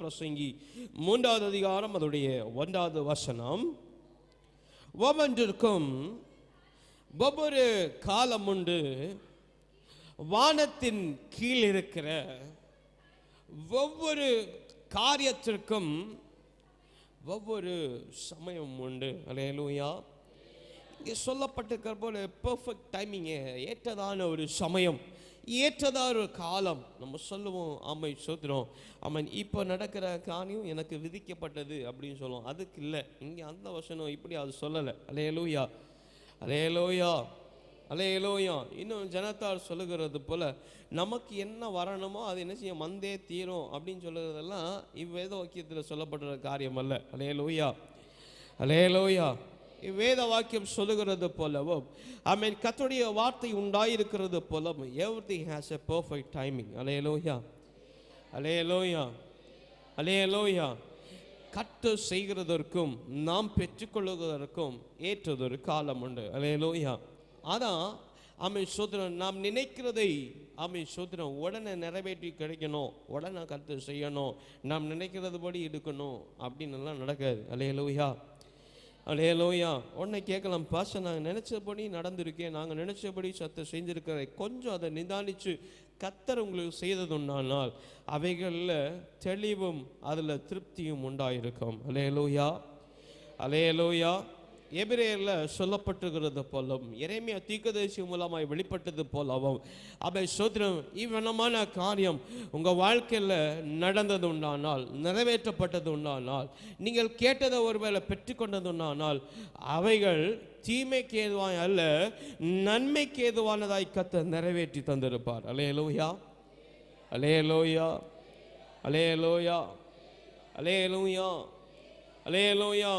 பிரசங்கி 3வது அதிகாரம் அதோடைய 1வது வசனம். ஒவ்வொன்றிற்கும் ஒவ்வொரு காலம் உண்டு, வானத்தின் கீழ் இருக்கிற ஒவ்வொரு காரியத்திற்கும் ஒவ்வொரு சமயம் உண்டு. அல்லேலூயா. இங்கே சொல்லப்பட்டிருக்கிற போல பெர்ஃபெக்ட் டைமிங்கு, ஏற்றதான ஒரு சமயம், ஏற்றதான ஒரு காலம். நம்ம சொல்லுவோம், ஆமை சோத்திரம், ஆமாம் இப்போ நடக்கிற காரியம் எனக்கு விதிக்கப்பட்டது அப்படின்னு சொல்லுவோம். அதுக்கு இல்லை, இங்கே அந்த வசனம் இப்படி அது சொல்லலை. அல்லேலூயா, அல்லேலூயா, அல்லேலூயா. இன்னும் ஜனத்தார் சொல்லுகிறது போல நமக்கு என்ன வரணுமோ அது என்ன செய்யும், வந்தே தீரும் அப்படின்னு சொல்லுறதெல்லாம் இவ்வேத வாக்கியத்தில் சொல்லப்படுற காரியம் அல்ல. அல்லேலூயா, அல்லேலூயா. இவ்வேத வாக்கியம் சொல்லுகிறது போலவோ, ஆமென், கர்த்தருடைய வார்த்தை உண்டாயிருக்கிறது போலவும் everything has a perfect timing. அல்லேலூயா, அல்லேலூயா, அல்லேலூயா. கர்த்தர் செய்கிறதற்கும் நாம் பெற்றுக்கொள்ளுவதற்கும் ஏற்றதொரு காலம் உண்டு. அல்லேலூயா. அதான் ஆமென் சோதரம், நாம் நினைக்கிறதை ஆமென் சோதரம் உடனே நிறைவேற்றி கிடைக்கணும், உடனே கர்த்தர் செய்யணும், நாம் நினைக்கிறது படி எடுக்கணும் அப்படின்னு எல்லாம் நடக்காது. அல்லேலூயா, அல்லேலூயா. உடனே கேட்கலாம், பாஸ்டர் நாங்கள் நினச்சபடி நடந்திருக்கேன், நாங்கள் நினச்சபடி சத்தை செஞ்சுருக்கிறேன், கொஞ்சம் அதை நிதானித்து கர்த்தர் உங்களுக்கு செய்ததுண்டானால் அவைகளில் தெளிவும் அதில் திருப்தியும் உண்டாயிருக்கும். அல்லேலூயா, அல்லேலூயா. எபிரேயரில் சொல்லப்பட்டிருக்கிறது போலவும் எரேமியா தீர்க்கதரிசி மூலமாய் வெளிப்பட்டது போலவும் அவை சோதரம் இவ்வனமான காரியம் உங்கள் வாழ்க்கையில் நடந்தது உண்டானால், நிறைவேற்றப்பட்டது உண்டானால், நீங்கள் கேட்டதை ஒருவேளை பெற்றுக்கொண்டது உண்டானால் அவைகள் தீமைக்கு ஏதுவாய் அல்ல, நன்மைக்கு ஏதுவானதாய் கர்த்தர் நிறைவேற்றி தந்திருப்பார். அல்லேலூயா, அல்லேலூயா, அல்லேலூயா, அல்லேலூயா, அல்லேலூயா.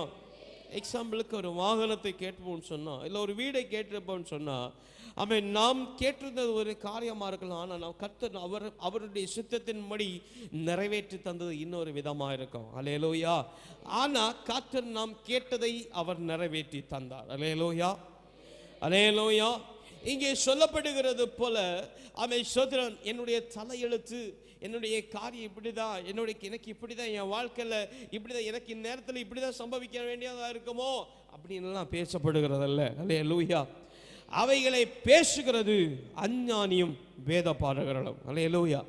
எக்ஸாம்பிளுக்கு ஒரு வாகனத்தை கேட்போம்னு சொன்னால், இல்லை ஒரு வீடை கேட்டிருப்போம்னு சொன்னால், அவன் நாம் கேட்டிருந்தது ஒரு காரியமாக இருக்கலாம், ஆனால் நாம் கர்த்தர் அவருடைய சித்தத்தின்படி நிறைவேற்றி தந்தது இன்னொரு விதமாக இருக்கும். அல்லேலூயா. ஆனால் கர்த்தர் நாம் கேட்டதை அவர் நிறைவேற்றி தந்தார். அல்லேலூயா, அல்லேலூயா. இங்கே சொல்லப்படுகிறது போல அவன் சோதரன், என்னுடைய தலையெழுத்து, என்னுடைய காரியம் இப்படி தான், எனக்கு இப்படி தான், என் வாழ்க்கையில் இப்படி தான், எனக்கு இந்நேரத்தில் இப்படி தான் சம்பவிக்க வேண்டியதாக இருக்குமோ அப்படின்லாம் பேசப்படுகிறதல்ல. அல்லேலூயா. அவைகளை பேசுகிறது அஞ்ஞானியும் வேத பாரகர்களும். அல்லேலூயா,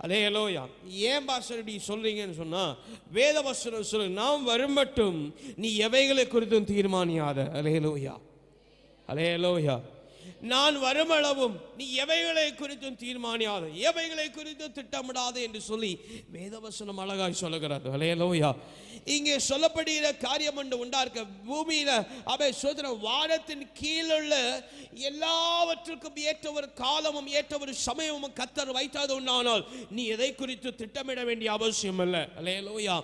அல்லேலூயா. ஏன் பாஸ்டர் இப்படி சொல்றீங்கன்னு சொன்னா, வேத வசனம் சொல்லு, நாம் வரும் மட்டும் நீ எவைகளை குறித்தும் தீர்மானியாத. அல்லேலூயா, அல்லேலூயா. நான் வருமளவும் நீ எவைகளை குறித்தும் தீர்மானியாத, எவைகளை குறித்தும் திட்டமிடாத என்று சொல்லி வேதவசனம் அழகாய் சொல்லுகிறது. அல்லேலூயா. இங்கே சொல்லப்படுகிற காரியம் ஒன்று உண்டார்க்க, பூமியில அவை சோதர வானத்தின் கீழுள்ள எல்லாவற்றுக்கும் ஏற்ற ஒரு காலமும் ஏற்ற ஒரு சமயமும் கர்த்தர் வைத்தது உண்டானால் நீ எதை குறித்து திட்டமிட வேண்டிய அவசியம் இல்லை. அல்லேலூயா.